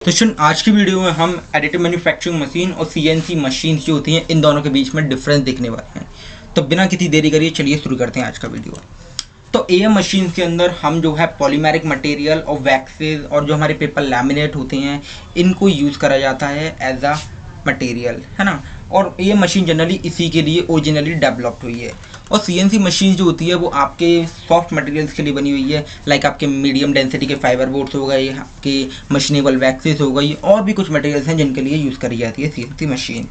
तो स्टूडेंट आज की वीडियो में हम एडिटिव मैन्युफैक्चरिंग मशीन और सीएनसी मशीन जो होती हैं इन दोनों के बीच में डिफरेंस देखने वाले हैं। तो बिना किसी देरी करिए चलिए शुरू करते हैं आज का वीडियो। तो एएम मशीन के अंदर हम जो है पॉलीमेरिक मटेरियल और वैक्सेस और जो हमारे पेपर लैमिनेट होते हैं इनको यूज़ करा जाता है एज अ मटेरियल, है ना। और ये मशीन जनरली इसी के लिए ओरिजिनली डेवलप्ड हुई है। और सीएनसी मशीन जो होती है वो आपके सॉफ्ट मटेरियल्स के लिए बनी हुई है, लाइक आपके मीडियम डेंसिटी के फाइबर बोर्ड्स हो गए, आपके मशीनेबल वैक्सेस हो गई, और भी कुछ मटेरियल्स हैं जिनके लिए यूज़ करी जाती है सीएनसी मशीन।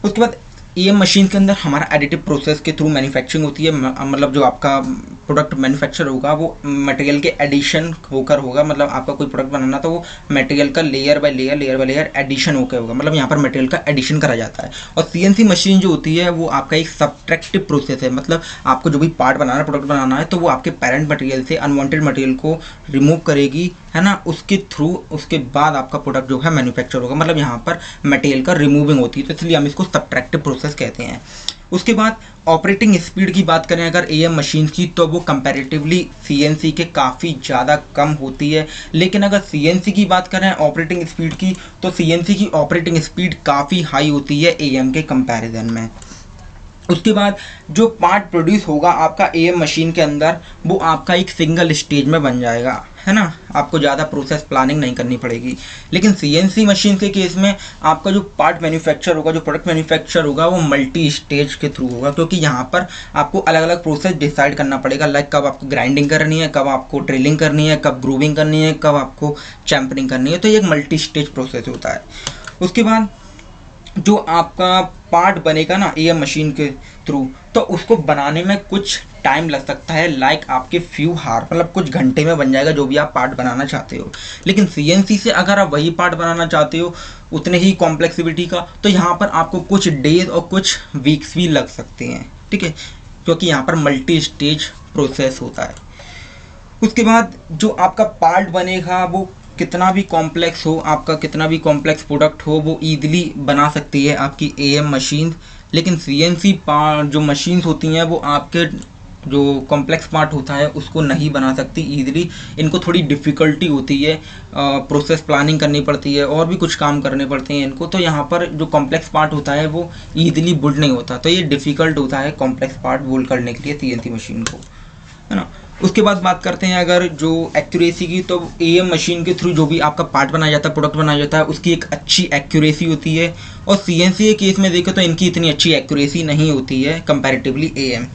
उसके बाद ये मशीन के अंदर हमारा एडिटिव प्रोसेस के थ्रू मैन्युफैक्चरिंग होती है। मतलब जो आपका प्रोडक्ट मैन्युफैक्चर होगा वो मटेरियल के एडिशन होकर होगा। मतलब आपका कोई प्रोडक्ट बनाना तो वो मटेरियल का लेयर बाय लेयर एडिशन होकर होगा। मतलब यहाँ पर मटेरियल का एडिशन करा जाता है। और सीएनसी मशीन जो होती है वो आपका एक सब्ट्रैक्टिव प्रोसेस है। मतलब आपको जो भी पार्ट बनाना है, प्रोडक्ट बनाना है, तो वो आपके पेरेंट मटेरियल से अनवांटेड मटेरियल को रिमूव करेगी, है ना। उसके थ्रू उसके बाद आपका प्रोडक्ट जो है मैन्युफैक्चर होगा। मतलब यहाँ पर मटेरियल का रिमूविंग होती है, तो इसलिए हम इसको सब्ट्रैक्टिव प्रोसेस कहते हैं। उसके बाद ऑपरेटिंग स्पीड की बात करें अगर एएम मशीन की, तो वो कंपैरेटिवली सीएनसी के काफ़ी ज़्यादा कम होती है। लेकिन अगर सीएनसी की बात करें ऑपरेटिंग स्पीड की, तो सीएनसी की ऑपरेटिंग स्पीड काफ़ी हाई होती है एएम के कंपैरिजन में। उसके बाद जो पार्ट प्रोड्यूस होगा आपका एएम मशीन के अंदर वो आपका एक सिंगल स्टेज में बन जाएगा, है ना। आपको ज़्यादा प्रोसेस प्लानिंग नहीं करनी पड़ेगी। लेकिन सीएनसी मशीन के केस में आपका जो पार्ट मैन्युफैक्चर होगा, जो प्रोडक्ट मैन्युफैक्चर होगा, वो मल्टी स्टेज के थ्रू होगा, क्योंकि यहाँ पर आपको अलग अलग प्रोसेस डिसाइड करना पड़ेगा। लाइक कब आपको ग्राइंडिंग करनी है, कब आपको ड्रिलिंग करनी है, कब ग्रूविंग करनी है, कब आपको चैम्परिंग करनी है। तो ये एक मल्टी स्टेज प्रोसेस होता है। उसके बाद जो आपका पार्ट बनेगा ना एएम मशीन के थ्रू, तो उसको बनाने में कुछ टाइम लग सकता है, लाइक आपके फ्यू हार, मतलब कुछ घंटे में बन जाएगा जो भी आप पार्ट बनाना चाहते हो। लेकिन सीएनसी से अगर आप वही पार्ट बनाना चाहते हो उतने ही कॉम्प्लेक्सिटी का, तो यहाँ पर आपको कुछ डेज और कुछ वीक्स भी लग सकते हैं, ठीक है, क्योंकि यहाँ पर मल्टी स्टेज प्रोसेस होता है। उसके बाद जो आपका पार्ट बनेगा वो कितना भी कॉम्प्लेक्स हो, आपका कितना भी कॉम्प्लेक्स प्रोडक्ट हो, वो ईजिली बना सकती है आपकी एएम मशीन। लेकिन सीएनसी पार्ट जो मशीन्स होती हैं वो आपके जो कॉम्प्लेक्स पार्ट होता है उसको नहीं बना सकती ईजिली। इनको थोड़ी डिफ़िकल्टी होती है, प्रोसेस प्लानिंग करनी पड़ती है और भी कुछ काम करने पड़ते हैं इनको। तो यहाँ पर जो कॉम्प्लेक्स पार्ट होता है वो ईजिली बुल्ड नहीं होता, तो ये डिफ़िकल्ट होता है कॉम्प्लेक्स पार्ट बुल्ड करने के लिए सीएनसी मशीन को, है ना। उसके बाद बात करते हैं अगर जो एक्यूरेसी की, तो एएम मशीन के थ्रू जो भी आपका पार्ट बनाया जाता है, प्रोडक्ट बनाया जाता है, उसकी एक अच्छी एक्यूरेसी होती है। और सीएनसी के केस में देखें तो इनकी इतनी अच्छी एक्यूरेसी नहीं होती है कंपैरेटिवली एएम।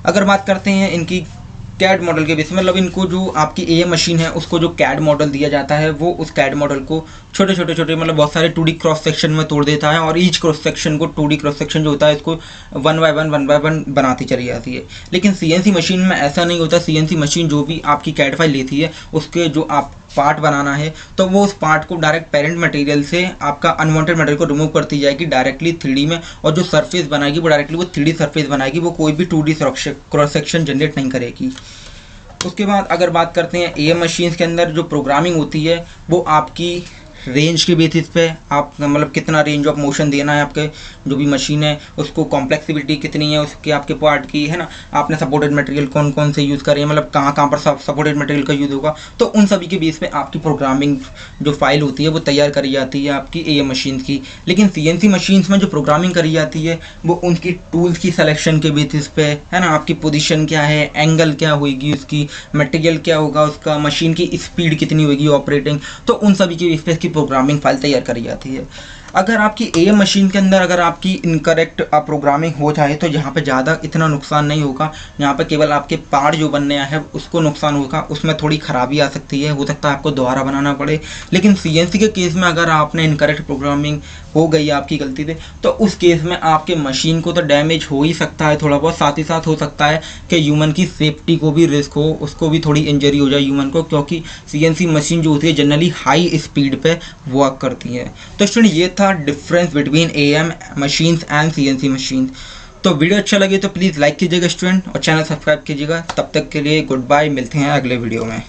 अगर बात करते हैं इनकी कैड मॉडल के बेस में, मतलब इनको जो आपकी एएम मशीन है उसको जो कैड मॉडल दिया जाता है वो उस कैड मॉडल को छोटे छोटे मतलब बहुत सारे 2D क्रॉस सेक्शन में तोड़ देता है, और ईच क्रॉस सेक्शन को 2D क्रॉस सेक्शन जो होता है इसको 1 बाय 1 बनाती चली जाती है। लेकिन सीएनसी मशीन में ऐसा नहीं होता। सीएनसी मशीन जो भी आपकी कैड फाइल लेती है उसके जो आप पार्ट बनाना है तो वो उस पार्ट को डायरेक्ट पेरेंट मटेरियल से आपका अनवांटेड मटेरियल को रिमूव करती जाएगी डायरेक्टली 3D में, और जो सरफेस बनाएगी वो डायरेक्टली वो 3D सरफेस बनाएगी, वो कोई भी 2D क्रॉस सेक्शन जनरेट नहीं करेगी। उसके बाद अगर बात करते हैं एएम मशीन्स के अंदर जो प्रोग्रामिंग होती है वो आपकी रेंज के बेसिस पे, आप मतलब कितना रेंज ऑफ मोशन देना है आपके जो भी मशीन है, उसको कॉम्प्लेक्सिटी कितनी है उसके आपके पार्ट की, है ना। आपने सपोर्टेड मटेरियल कौन कौन से यूज़ करें, मतलब कहाँ कहाँ पर सपोर्टेड मटेरियल का यूज़ होगा, तो उन सभी के बेस पे आपकी प्रोग्रामिंग जो फाइल होती है वो तैयार करी जाती है आपकी एएम मशीन की। लेकिन सीएनसी मशीन्स में जो प्रोग्रामिंग करी जाती है वो उनकी टूल्स की सिलेक्शन के बेसिस पे, है ना। आपकी पोजीशन क्या है, एंगल क्या होगी उसकी, मटेरियल क्या होगा उसका, मशीन की स्पीड कितनी होगी ऑपरेटिंग, तो उन सभी के बेस पे प्रोग्रामिंग फाइल तैयार करी जाती है। अगर आपकी एएम मशीन के अंदर अगर आपकी इनकरेक्ट प्रोग्रामिंग हो जाए तो यहाँ पे ज़्यादा इतना नुकसान नहीं होगा। यहाँ पे केवल आपके पार्ट जो बनने आए हैं उसको नुकसान होगा, उसमें थोड़ी ख़राबी आ सकती है, हो सकता है आपको दोबारा बनाना पड़े। लेकिन सीएनसी के केस में अगर आपने इनकरेक्ट प्रोग्रामिंग हो गई आपकी गलती से, तो उस केस में आपके मशीन को तो डैमेज हो ही सकता है थोड़ा बहुत, साथ ही साथ हो सकता है कि ह्यूमन की सेफ्टी को भी रिस्क हो, उसको भी थोड़ी इंजरी हो जाए ह्यूमन को, क्योंकि सीएनसी मशीन जो होती है जनरली हाई स्पीड पे वर्क करती है। तो स्टूडेंट ये था difference between am machines and CNC machine. तो वीडियो अच्छा लगे तो प्लीज़ लाइक कीजिएगा स्टूडेंट, और चैनल सब्सक्राइब कीजिएगा। तब तक के लिए गुड बाय, मिलते हैं अगले वीडियो में।